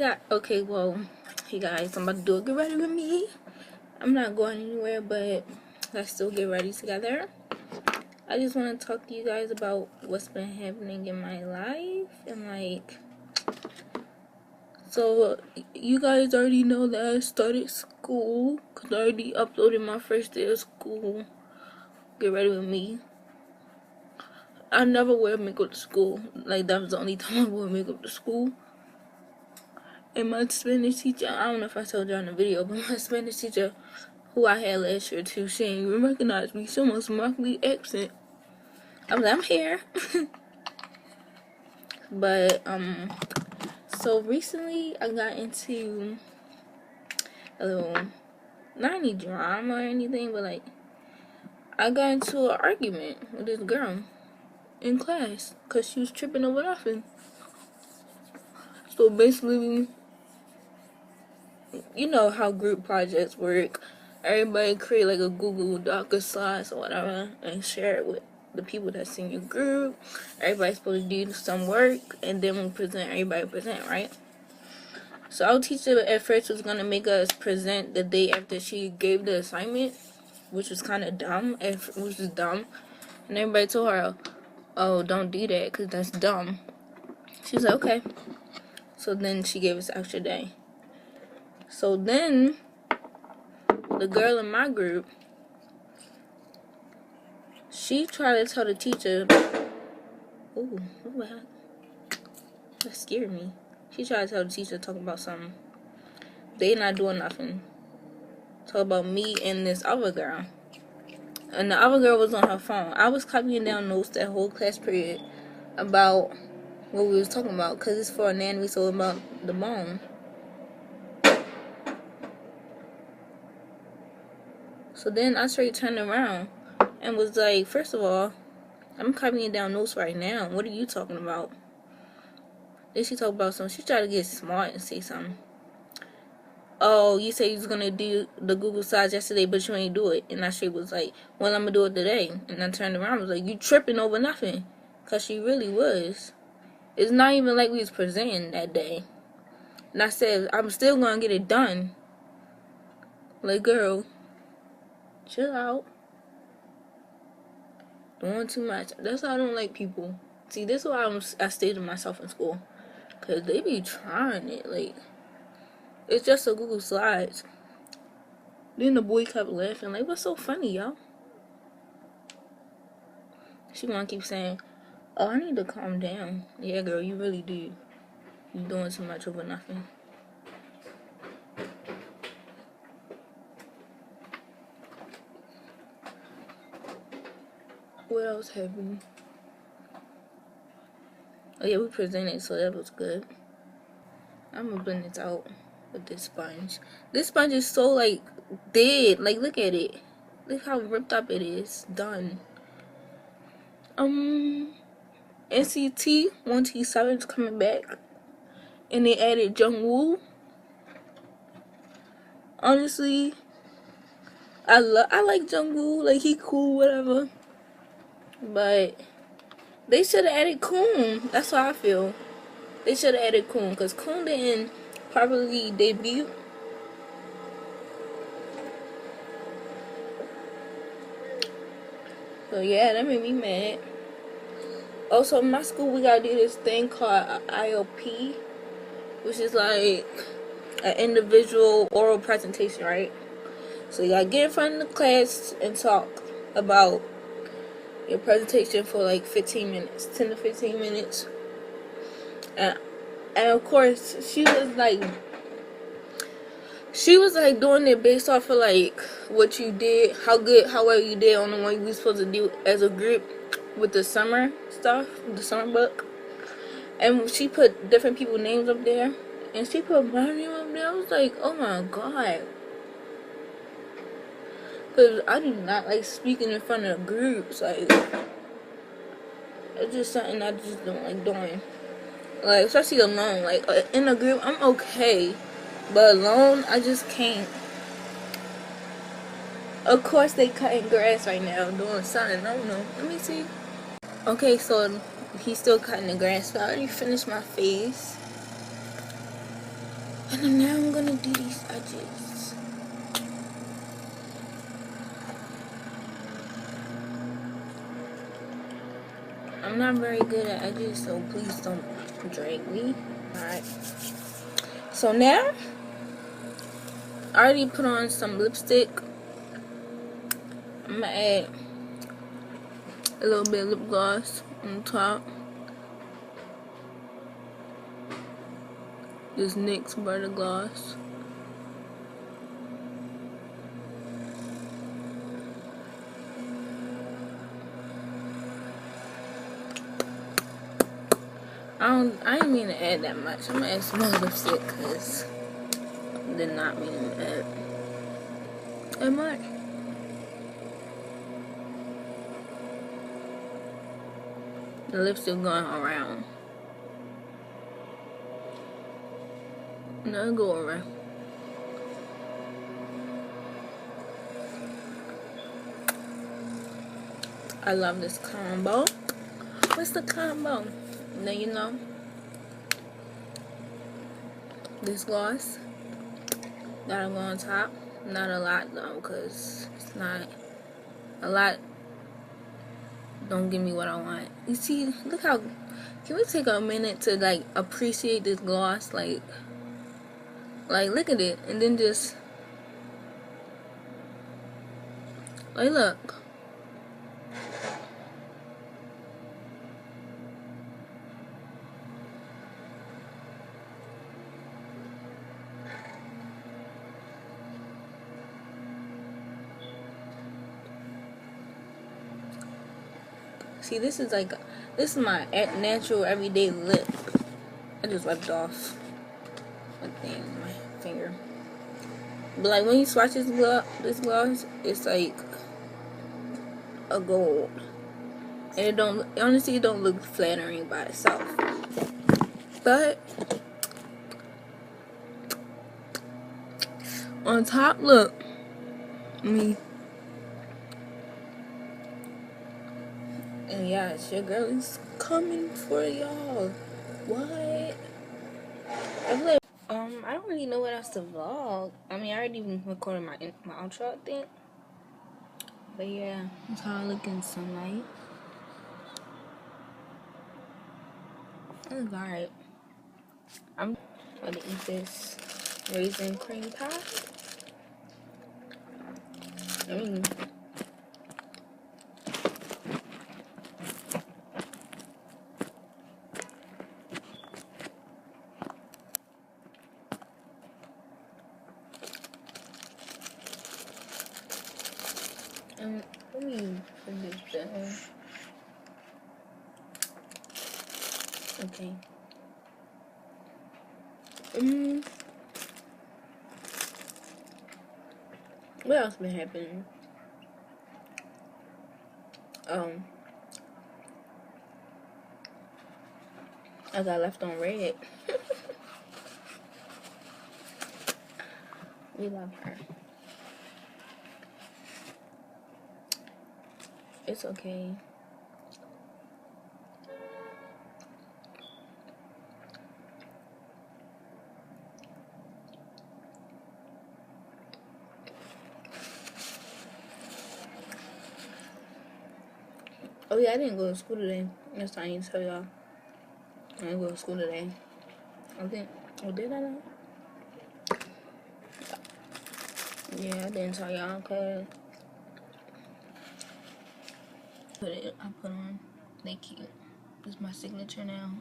Okay, well, hey guys, I'm about to do a get ready with me. I'm not going anywhere, but let's still get ready together. I just want to talk to you guys about what's been happening in my life, and so you guys already know that I started school, because I already uploaded my first day of school. Get ready with me. I never wear makeup to school. Like, that was the only time I wore makeup to school. And my Spanish teacher, I don't know if I told you in the video, but my Spanish teacher, who I had last year too, she didn't even recognize me. She almost mocked me accent. I was like, I'm here. But, so recently I got into a little, not any drama or anything, but like, I got into an argument with this girl in class, because she was tripping over nothing. So basically, you know how group projects work. Everybody create like a Google Doc or slides or whatever and share it with the people that's in your group. Everybody's supposed to do some work, and then when we present, everybody present, right? So our teacher at first was gonna make us present the day after she gave the assignment, which was kind of dumb. Which was dumb, and everybody told her, "Oh, don't do that, cause that's dumb." She was like, "Okay." So then she gave us an extra day. So then the girl in my group, she tried to tell the teacher, ooh, what the heck? That scared me. She tried to tell the teacher, talk about something. They not doing nothing. Talk about me and this other girl. And the other girl was on her phone. I was copying down notes that whole class period about what we was talking about, because it's for anatomy, so about the bone. So then I started turning around and was like, first of all, I'm copying down notes right now. What are you talking about? Then she talked about something. She tried to get smart and say something. Oh, you said you was gonna do the Google Slides yesterday, but you ain't do it. And I straight was like, well, I'm gonna do it today. And I turned around and was like, you tripping over nothing. Because she really was. It's not even like we was presenting that day. And I said, I'm still gonna get it done. Like, girl, chill out. Doing too much. That's why I don't like people. See, this is why I stayed to myself in school. Because they be trying it. Like, it's just a Google Slides. Then the boy kept laughing. Like, what's so funny, y'all? She gonna keep saying, oh, I need to calm down. Yeah, girl, you really do. You doing too much over nothing. What else happened? Oh yeah, we presented, so that was good. I'm gonna blend this out with this sponge. This sponge is so like dead. Like, look at it. Look how ripped up it is. Done. NCT 1T7 is coming back, and they added Jungwoo. Honestly, I like Jungwoo. Like, he cool, whatever. But they should have added Kun. That's how I feel. They should have added Kun, because Kun didn't properly debut. So yeah, that made me mad. Also, in my school, we gotta do this thing called IOP, which is like an individual oral presentation, right? So you gotta get in front of the class and talk about your presentation for like 15 minutes, 10 to 15 minutes. And of course, she was like doing it based off of like what you did, how well you did on the one you were supposed to do as a group with the summer stuff, the summer book. And she put different people's names up there, and she put my name up there. I was like, oh my god. Because I do not like speaking in front of groups. Like, it's just something I just don't like doing. Like, especially alone. Like, in a group, I'm okay. But alone, I just can't. Of course, they cutting grass right now, doing something. I don't know. Let me see. Okay, so he's still cutting the grass. So I already finished my face. And then now I'm gonna do these edges. I'm not very good at edges, so please don't drag me. Alright. So now, I already put on some lipstick. I'm gonna add a little bit of lip gloss on the top. This NYX Butter Gloss. I didn't mean to add that much. I'm gonna add some more lipstick because I did not mean to add that much. The lipstick going around. No, go around. I love this combo. What's the combo? Now you know. This gloss gotta go on top. Not a lot though, cause it's not a lot. Don't give me what I want. You see, look how. Can we take a minute to like appreciate this gloss? Like look at it, and then just like look. See, this is my natural everyday lip. I just wiped off my thing, my finger. But like when you swatch this gloss, it's like a gold, and honestly, it don't look flattering by itself. But on top, look, me. And yes, your girl is coming for y'all. What? I feel like, I don't really know what else to vlog. I mean, I already even recorded my outro, I think. But yeah, that's how I look in sunlight. It looks alright. I'm gonna eat this raisin cream pie. Let me put this down. Okay. What else been happening? I got left on red. We love her. It's okay. Oh yeah, I didn't go to school today. That's why I need to tell y'all. I didn't go to school today. I think. Oh, did I not? Yeah, I didn't tell y'all because I put on. They cute. This is my signature now.